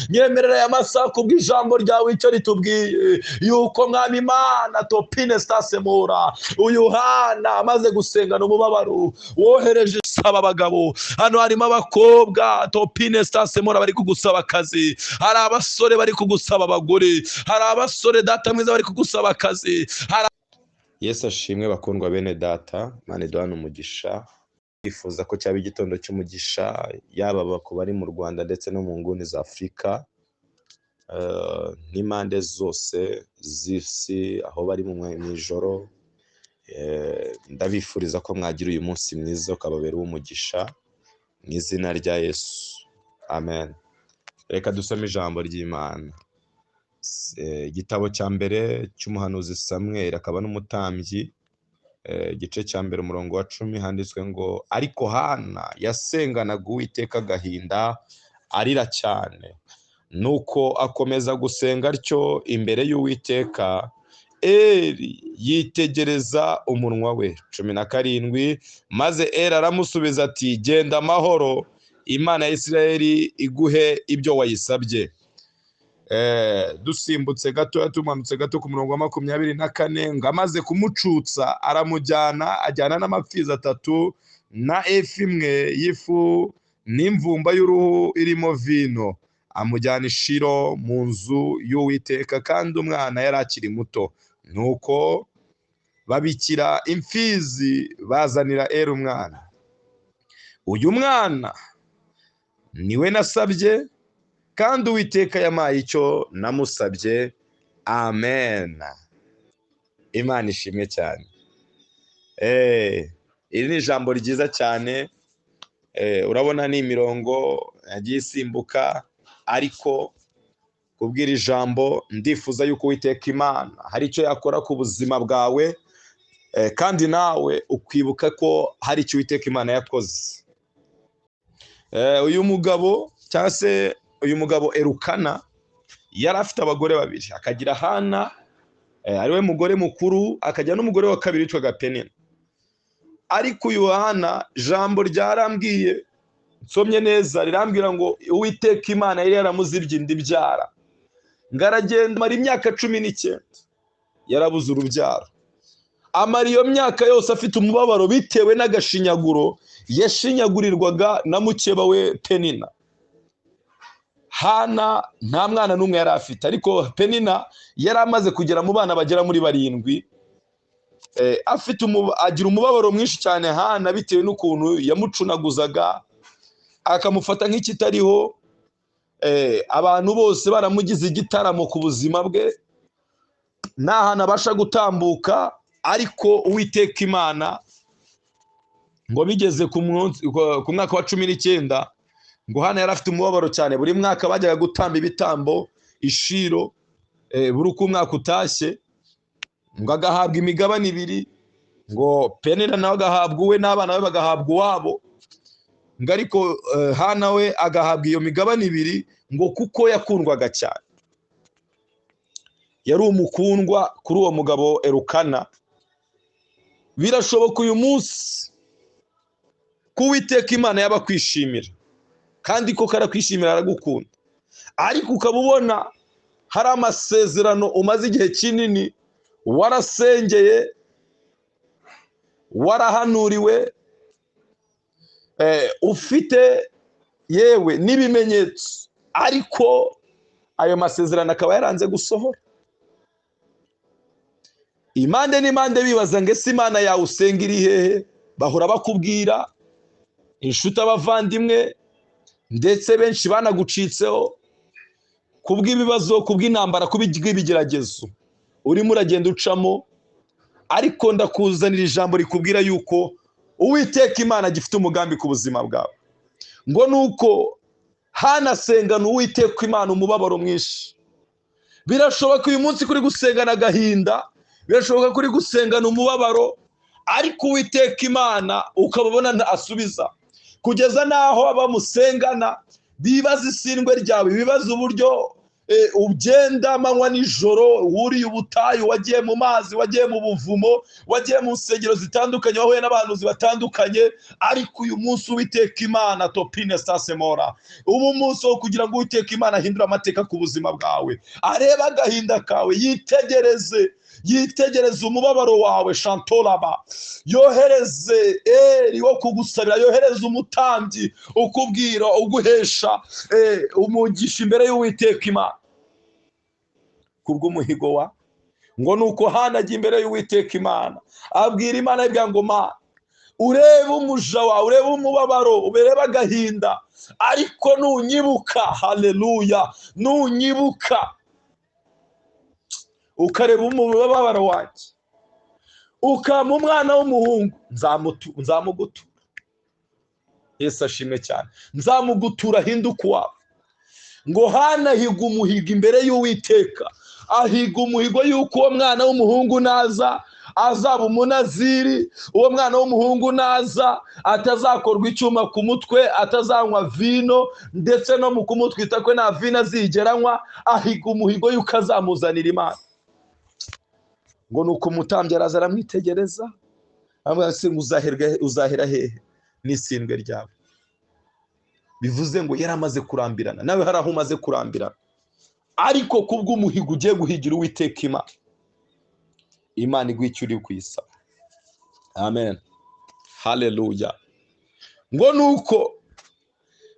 nyemerera aya masaha kubw'ijambo ryawe icyo ritubwiye yuko mwami Imana topine stasemura uyu Hana amaze gusengana umubabaro wohereje saba abagabo hano harimo abakobwa topine stasemura bari kugusaba akazi, hari abasore bari kugusaba abagore, hari abasore data mwiza bari kugusaba akazi. Yesu ashimwe bakundwa bene data, Imana iduhane umugisha. Bifuza ko cyaba igitondo cy'umugisha yaba ku bari mu Rwanda ndetse no mu nguni za Afurika n'impande zose z'isi aho bari mu ijoro. Ndabifuriza ko mwagira uyu munsi mwiza ukababera uw'umugisha mu izina rya Yesu, amen. Reka dusome ijambo ry'Imana. Igitabo cya mbere cy'umuhanuzi Samweli akaba n'umutambyi, igice cya mbere umurongo wa 10 handitswe ngo ariko Hana yasenganaga Uwiteka agahinda arira cyane, nuko akomeza gusenga atyo imbere y'Uwiteka. Eli yitegereza umunwa we. 17 maze Eli aramusubiza ati genda amahoro, Imana ya Isirayeli iguhe ibyo wayisabye. Dusimbutse gato tumanutse gato ku murongo wa 24 ngo amaze kumucutsa aramujyana ajyana n'amapfizi 3 na efa imwe y'ifu n'imvumba y'uruhu irimo vino, amujyana i Shilo mu nzu y'Uwiteka kandi umwana yari akiri muto. Nuko babikira imfizi bazanira Eli umwana. Uyu mwana niwe nasabye kandi Uwiteka yamaye icyo namusabye, amen. Imana ishimwe cyane. Iri ni ijambo ryiza cyane. Urabona ni imirongo yagiye isimbuka, ariko kubwira ijambo ndifuza yuko Uwiteka Imana hari icyo yakora ku buzima bwawe, kandi nawe ukwibuka ko hari icyo Uwiteka Imana yakoze. Uyu mugabo cyangwa se uyu mugabo Elukana yari afite abagore babiri, akagira Hana ariwe mugore mukuru, akajya n'umugore wa kabiri witwaga Penina. Ariko uyu Hana jambo ryarambwiye nsomye neza rirambwira ngo Uwiteka Imana yari yaramuzibye inda ibyara, ngaragenda mara imyaka 19 yarabuze urubyaro. Amara iyo myaka yose afite umubabaro bitewe n'agashinyaguro yashinyagurirwaga na mukeba we Penina. Hana nta mwana n'umwe yari afite, ariko Penina yari amaze kugera mu bana bagera muri 7. Agira umubabaro mwinshi cyane Hana bitewe n'ukuntu yamucunaguzaga akamufata nk'ikitariho. Abantu bose baramugize igitaramo ku buzima bwe, nta hantu abasha gutambuka. Ariko Uwiteka Imana ngo bigeze ku mwaka wa 19 ngo Hana yari afite umubabaro cyane. Buri mwaka bajyaga gutamba ibitambo i Shilo, buri uko umwaka utashye ngo agahabwa imigabane 2, ngo Penina nawe agahabwa uwe n'abana be bagahabwa uwabo, ngo ariko Hana we agahabwa iyo migabane 2 ngo kuko yakundwaga cyane. Yari umukundwa kuri uwo mugabo Elukana. Birashoboka uyu munsi ko Uwiteka Imana yaba kwishimira, kandi ko karakwishimira aragukunda, ariko ukabubona hari amasezerano umaze igihe kinini warasengeye, warahanuriwe, ufite yewe n'ibimenyetso, ariko ayo masezerano akaba yaranze gusohora. Impande n'impande bibaza ngo ese Imana yawe usenga iri hehe? Bahora bakubwira, inshuti, abavandimwe, ndetse benshi banagucitseho kubw'ibibazo, kubw'intambara, kubw'ibigeragezo urimo uragenda ucamo. Ariko ndakuzanira ijambo rikubwira yuko Uwiteka Imana gifite umugambi ku buzima bwawe, ngo nuko hanasengana Uwiteka Imana umubabaro mwinshi. Birashoboka uyu munsi kuri gusengana agahinda, birashoboka kuri gusengana umubabaro, ariko Uwiteka Imana ukababona asubiza, kugeza naho abamusengana bibaza isindwe ryawe, bibaza uburyo ugenda amanywa nijoro, wuriye ubutayu, wagiye mu mazi, wagiye mu buvumo, wagiye mu nsengero zitandukanye, wahuye n'abahanuzi batandukanye, ariko uyu munsi Uwiteka Imana topine stasemora, ubu munsi wo kugira ngo Uwiteka Imana ahindure amateka ku buzima bwawe, areba agahinda kawe, yitegereze umubabaro wawe, shantolaba, yohereze wo kugusabira, yohereze umutambyi ukubwira, uguhesha umugisha imbere y'Uwiteka Imana kubw'umuhigo wa ngo nuko Hana ajya imbere y'Uwiteka Imana abwira Imana ibwira ngo Mana, urebe umuja wawe, urebe umubabaro, urebe agahinda, ariko nunyibuka, haleluya, nunyibuka ukareba umubabaro wanjye, ukama umwana w'umuhungu, nzamugutura. Yesu ashimwe cyane. Nzamugutura ahinduka uwawe. Ngo Hana ahiga umuhigo imbere y'Uwiteka, ahiga umuhigo y'uko uwo mwana w'umuhungu naza azaba umunaziri, uwo mwana w'umuhungu naza atazakorwa icyuma ku mutwe, atazanywa vino, ndetse no mu kumutwita kwe nta vino azigeranywa. Ahiga umuhigo y'uko azamuzanira Imana. Ngo nuko umutambyi araza aramwitegereza, amubwira ati uzahera hehe n'isindwe ryawe. Bivuze ngo yari amaze kurambirana, nawe hari aho umaze kurambirana, ariko kubw'umuhigo ugiye guhigira Uwiteka Imana, Imana iguha icyo uri kuyisaba. Amen, haleluya. Ngo nuko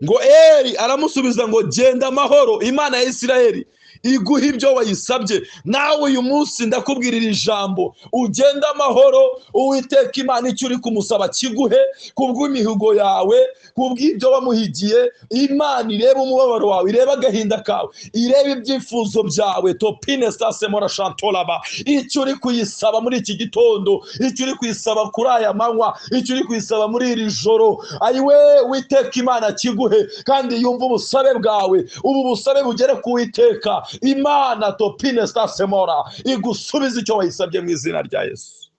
ngo Eli aramusubiza ngo genda amahoro, Imana ya Isiraheli iguha ibyo wayisabye. Nawe uyu munsi ndakubwirira ijambo, ugenda amahoro, Uwiteka Imana icyo uri kumusaba kiguhe kubw'imihigo yawe, kubw'ibyo wamuhigiye. Imana ireba umubabaro wawe, ireba agahinda kawe, ireba ibyifuzo byawe, topine stasemora shantolaba. Icyo uri kuyisaba muri iki gitondo, icyo uri kuyisaba kuri aya manywa, icyo uri kuyisaba muri iri joro, ayiwe Uwiteka Imana kiguhe, kandi yumva ubusabe bwawe, ubu busabe bugere ku Uwiteka Imana topine stasemora, igusubiza icyo wayisabye mu izina rya Yesu.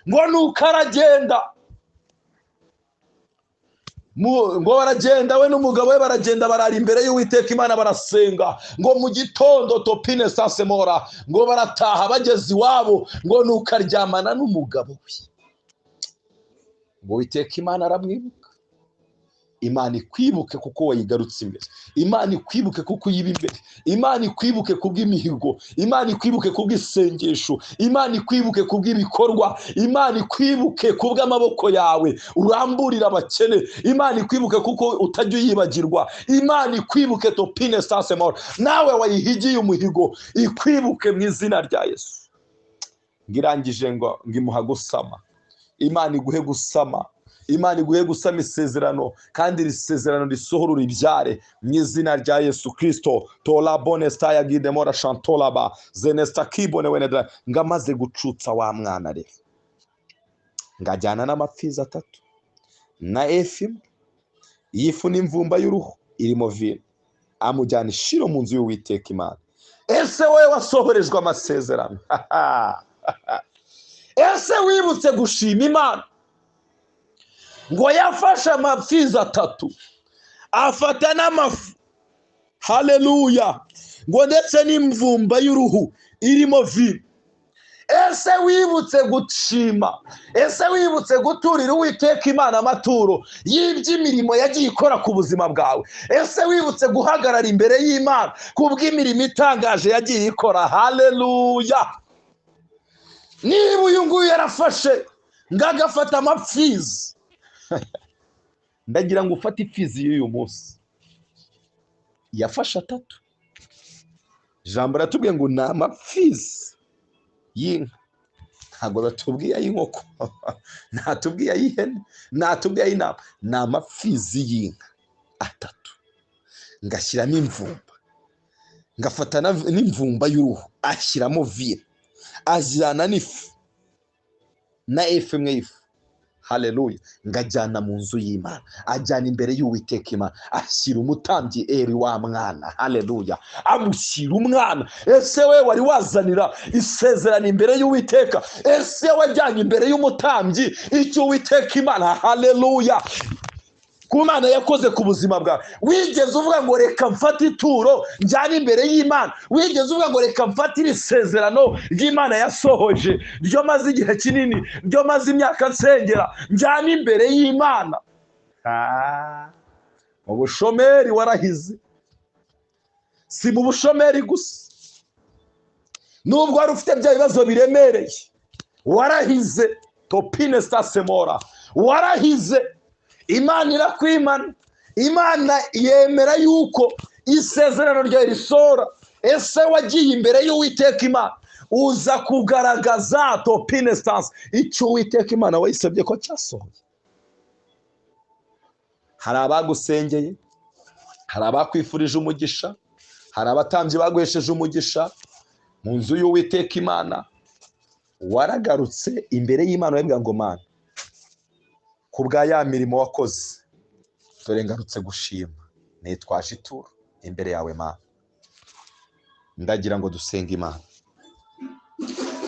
Ngo nuko aragenda, ngo baragenda, we n'umugabo we baragenda, barara imbere y'Uwiteka Imana barasenga. Ngo mu gitondo topine stasemora, ngo barataha bageze iwabo, ngo nuko aryamana n'umugabo we. Ngo Uwiteka Imana aramwibuka. Imana ikwibuke kuko wayigarutse imbere, Imana ikwibuke kuko uyiba imbere, Imana ikwibuke kubw'imihigo, Imana ikwibuke kubw'isengesho, Imana ikwibuke kubw'ibikorwa, Imana ikwibuke kubw'amaboko yawe uramburira abakene, Imana ikwibuke kuko utajya uyibagirwa, Imana ikwibuke topine stasemora, nawe wayihigiye umuhigo, ikwibuke mu izina rya Yesu. Ngirangije ngo ngimuha gusama, Imana iguhe gusama, Imana iguhe gusama isezerano, kandi iri sezerano risohora uribyare mu izina rya Yesu Kristo. Tola bonesta ya gidemora shantolaba zenesta kibone wenedra. Ngamaze gucutsa wa mwana rero, ngajyana n'amapfizi 3 na efi y'ifu n'imvumba y'uruhu irimo vino, amujyana ishiro mu nzu y'Uwiteka Imana. Ese wowe wasohorejwe amasezerano? Ese wibutse gushima Imana? Ngo yafashe amapfizi 3 afata n'amafu, haleluya, ngo ndetse n'imvumba y'uruhu irimo vino. Ese wibutse gushima? Ese wibutse guturira Uwiteka Imana amaturo y'iby'imirimo yagiye ikora ku buzima bwawe? Ese wibutse guhagarara imbere y'Imana kubw'imirimo itangaje yagiye ikora? Haleluya. Niba uyu nguyu yarafashe ngagafata amapfizi, ndagira ngo ufate ifizi y'uyu munsi. Yafashe 3. Jambo ratubwiye ngo ni amapfizi y'inka, ntabwo batubwiye ay'inkoko, ntatubwiye ay'ihene, ntatubwiye ay'intama. Ni amapfizi y'inka 3, ngashyiramo imvumba, ngafata n'imvumba y'uruhu, ashyiramo vino, ajyana n'ifu na efu imwe y'ifu, haleluya, ngajyana mu nzu y'Imana, ajyana imbere y'Uwiteka Imana, ashyira umutambyi Eli wa mwana, haleluya, amushyira umwana. Ese we wari wazanira isezerano imbere y'Uwiteka? Ese wajyanye imbere y'umutambyi icyo Uwiteka Imana, haleluya, ku Mana yakoze ku buzima bwawe. Wigeze uvuga ngo reka mfate ituro njyane imbere y'Imana? Wigeze uvuga ngo reka mfate iri sezerano ry'Imana yasohoje, ryo maze igihe kinini, ryo maze imyaka nsengera, njyane imbere y'Imana? Mu bushomeri warahize. Si mu bushomeri gusa, nubwo wari ufite bya bibazo biremereye, warahize. Topine stasemora, warahize. Imana irakwimana. Imana yemera yuko isezerano ryawe risora. Ese wagiye imbere y'Uwiteka Imana uza kugaragaza topine stance icyo Uwiteka Imana wayisabye ko cyasohoye? Hari abagusengeye, hari abakwifurije umugisha, hari abatambyi baguhesheje umugisha mu nzu y'Uwiteka Imana. Waragarutse imbere y'Imana wabwira ngo Mana, ku bwa ya mirimo wakoze, dore ngarutse gushima, nitwaje ituro imbere yawe Mana. Ndagira ngo dusenge Imana.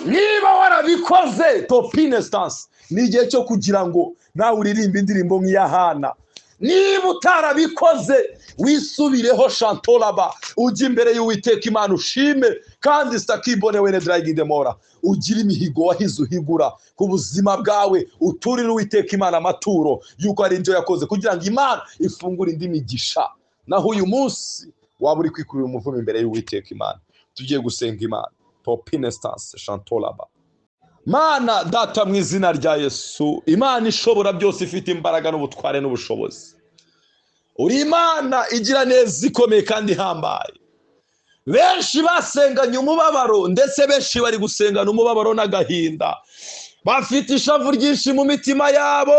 Niba warabikoze topine stance, ni igihe cyo kugira ngo nawe uririmbe indirimbo nk'iya Hana. Niba utarabikoze, wisubireho Shantolaba, ujye imbere y'Uwiteka Imana ushime, kandi stakibone wene dragidemora, ugira imihigo wahize uhigura ku buzima bwawe, uturire Uwiteka Imana amaturo yuko ari ibyo yakoze, kugira ngo Imana ifungure indi migisha. Naho uyu munsi waba uri kwikurira umuvumo imbere y'Uwiteka Imana. Tugiye gusenga Imana. Topine stance Shantolaba. Mana data, mu izina rya Yesu, Imana ishobora byose, ifite imbaraga n'ubutware n'ubushobozi. Uri Imana igira neza ikomeye kandi ihambaye. Benshi basenganye umubabaro, ndetse benshi bari gusengana umubabaro n'agahinda. Bafite ishavu ryinshi mu mitima yabo.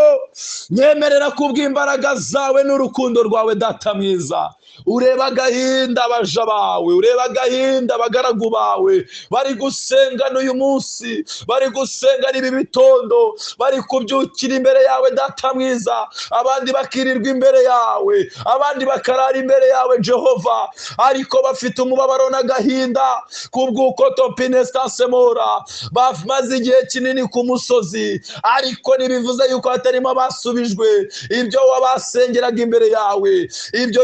Nyemerera kubw'imbaraga zawe n'urukundo rwawe data mwiza, ureba agahinda abaja bawe, ureba agahinda abagaragu bawe bari gusengana uyu munsi, bari gusengana ibi bitondo, bari kubyukira imbere yawe data mwiza. Abandi bakirirwa imbere yawe, abandi bakarara imbere yawe Jehova, ariko bafite umubabaro n'agahinda kubw'uko topine stasemora bamaze igihe kinini ku musozi, ariko ntibivuze yuko hatarimo abasubijwe ibyo wabasengeraga imbere yawe. Ibyo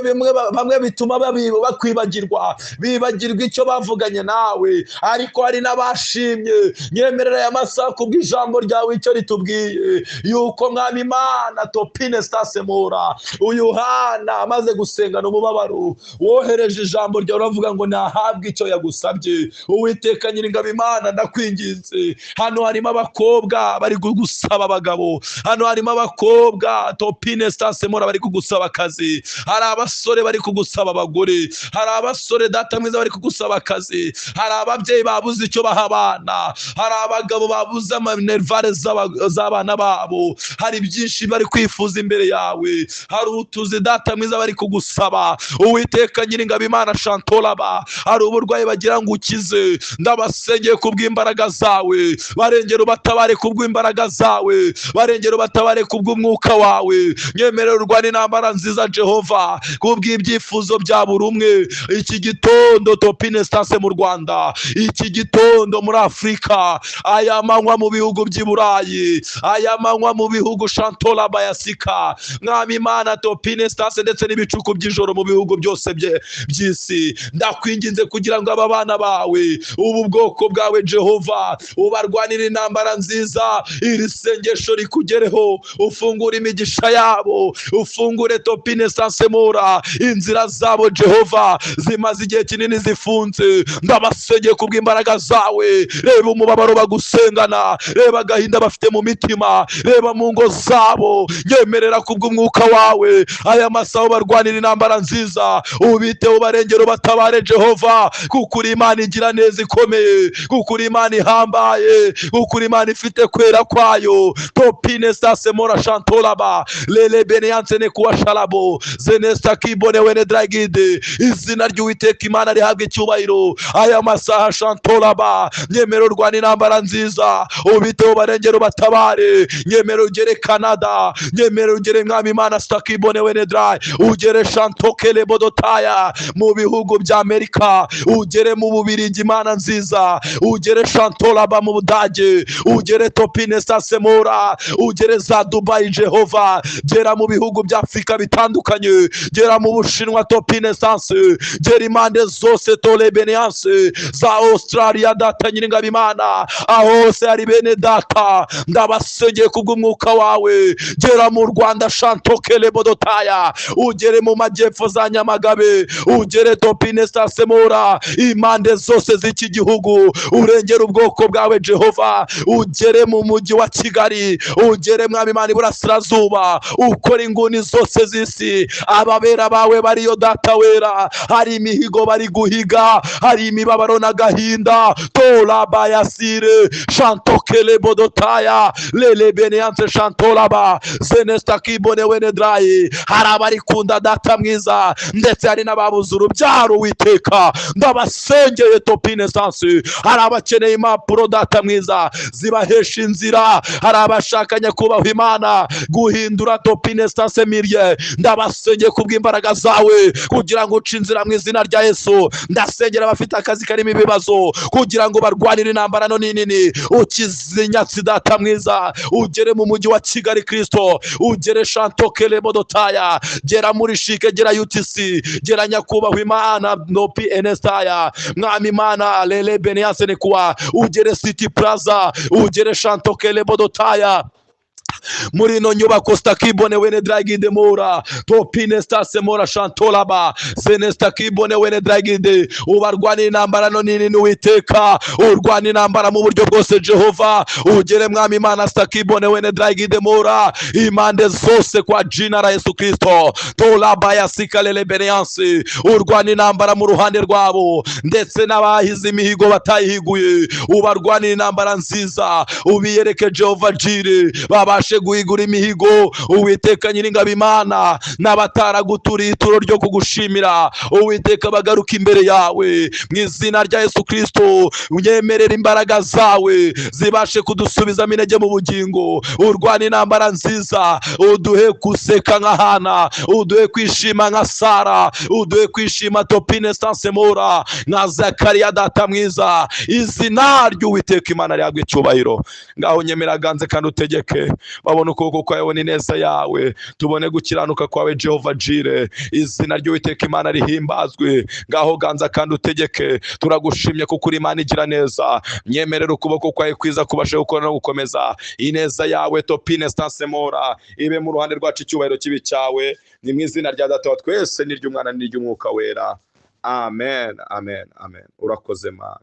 bamwe bituma bakwibagirwa, bibagirwa icyo bavuganye nawe, ariko hari n'abashimye. Nyemerera aya masaha kubw'ijambo ryawe icyo ritubwiye, yuko Mwami Imana topine stasemora, uyu Hana amaze gusengana umubabaro, wohereje ijambo ryawe uravuga ngo nahabwe icyo yagusabye. Uwiteka Nyiringabo Imana, ndakwinginze, hano harimo abakobwa bari kugusaba abagabo, hano harimo abakobwa topine stasemora bari kugusaba akazi, hari abasore bari kugusaba abagore, hari abasore data mwiza bari kugusaba akazi, hari ababyeyi babuze icyo baha abana, hari abagabo babuze amanervare z'abana babo, hari byinshi bari kwifuza imbere yawe, hari utuzi data mwiza bari kugusaba. Uwiteka Nyiringabo Imana Shantolaba, hari uburwayi bagira ngo ukize, ndabasengeye kubw'imbaraga zawe, barengera ubatabare kubw'imbaraga zawe, barengera ubatabare kubw'umwuka wawe. Nyemerera urwane intambara nziza Jehova kubw'ibyifuzo bya buri umwe. Iki gitondo topine stance mu Rwanda, iki gitondo muri Afurika, aya manywa mu bihugu by'i Burayi, aya manywa mu bihugu Shantolaba yasika, Mwami Imana topine stance, ndetse n'ibicuku by'ijoro mu bihugu byose by'isi, ndakwinginze kugira ngo aba bana bawe, ubu bwoko bwawe Jehova, ubarwanire intambara nziza. Iri sengesho rikugereho, ufungure imigisha yabo, ufungure topine stasemora inzira zabo Jehova, zimaze igihe kinini zifunze. Ndabasengeye kubw'imbaraga zawe, reba umubabaro bagusengana, reba agahinda bafite mu mitima, reba mu ngo zabo. Nyemerera kubw'umwuka wawe aya masaha barwanira intambara nziza, ubiteho barengero batabare Jehova, kuko uri Imana igira neza ikomeye, kuko uri Imana ihambaye, kuko uri Imana ifite kwera kwayo. Topine stasemora Shantolaba lele beneyanse ne kuwa shalabo zenesta kibone wene dragide. Izina ry'Uwiteka Imana rihabwe icyubahiro aya masaha Shantolaba. Nyemero rwana intambara nziza, ubiteho barengero batabare. Nyemero ugere Canada, nyemero ugere Mwami Imana stakibone wene dry, ugere Shantokele bodotaya mu bihugu bya Amerika, ugere mu Bubiligi Imana nziza, ugere Shantolaba mu Budage, ugere ugere Topine Sasemora, ugere za Dubai Jehova, gera mu bihugu bya Afrika bitandukanye, gera mu Bushinwa Topine Sanse, gera impande zose Tole Beneance za Australia data Nyiringabimana, aho hose ari bene data ndabasengeye kubw'umwuka wawe, gera mu Rwanda Shantokele Bodotaya, ugere mu majyepfo za Nyamagabe, ugere Topine Sasemora, impande zose z'iki gihugu, urengera ubwoko bwawe Jehova, ugere mu mujyi wa Kigali, ugere mwami Imana iburasirazuba, ukora inguni zose z'isi, ababera bawe bariyo data wera, hari imihigo bari guhiga, hari imibabaro n'agahinda, Tola Bayasire Shantokele Bodotaya Lele Beneance Shantolaba Zenesta Kibone Wenedrayi, hari abarikunda data mwiza, ndetse hari n'ababuze urubyaro Uwiteka, ndabasengeye Topine Sanse, hari abakeneye impapuro data mwiza zibahesha inzira, hari abashakanye kubaho Imana guhindura Topine Sanse Mirye, ndabasengeye kubw'imbaraga zawe kugira ngo uce inzira mu izina rya Yesu, ndasengera abafite akazi karimo ibibazo kugira ngo barwanire intambara no nini, ukize inyatsi data mwiza, ugere mu mujyi wa Kigali Kristo, ugere Shantokele Bodotaya, gera muri Shike, gera UTC, gera nyakubahwa Imana Nopi Enestaya, mwami Imana Lele Beneance Nekuwa, ugere City Plaza, ugere Shantokele Bodotaya, muri no nyubako Stakibone wene dragide mora Topine Sasemora Shantolaba Senesta Kibone wene dragide, ubarwanira intambara no nini n'Uwiteka, urwanira intambara mu buryo bwose Jehova, ugere mwami Imana Stakibone wene dragide mora, impande zose kwa jina la Yesu Kristo, Tolaba Yasikalele Beneance, urwanira intambara mu ruhande rwabo, ndetse n'abahize imihigo batayihiguye, ubarwanira intambara nziza, ubiyereke Jehova Jire, babashe guhigura imihigo Uwiteka Nyiringabimana, n'abataraguturiye ituro ryo kugushimira Uwiteka bagaruka imbere yawe mu izina rya Yesu Kristo, unyemerera imbaraga zawe zibashe kudusubizamo intege mu bugingo, urwana intambara nziza, uduhe guseka nka Hana, uduhe kwishima nka Sara, uduhe kwishima Topine Sasemora nka Zakariya data mwiza, izina ry'Uwiteka Imana ryagwe icyubahiro, ngaho nyemera ganze kandi utegeke, babone ukuboko kwawe n'ineza yawe, tubone gukiranuka kwawe Jehova Jire, izina ry'Uwiteka Imana rihimbazwe, ngaho ganza kandi utegeke, turagushimye kuko uri Imana igira neza, nyemerera ukuboko kwawe kwiza kubashe gukora no gukomeza, ineza yawe Topine Sasemora ibe mu ruhande rwacu, icyubahiro kibi cyawe, ni mu izina rya Data wa twese n'iry'Umwana n'iry'Umwuka wera, amen amen amen. Urakoze Mana.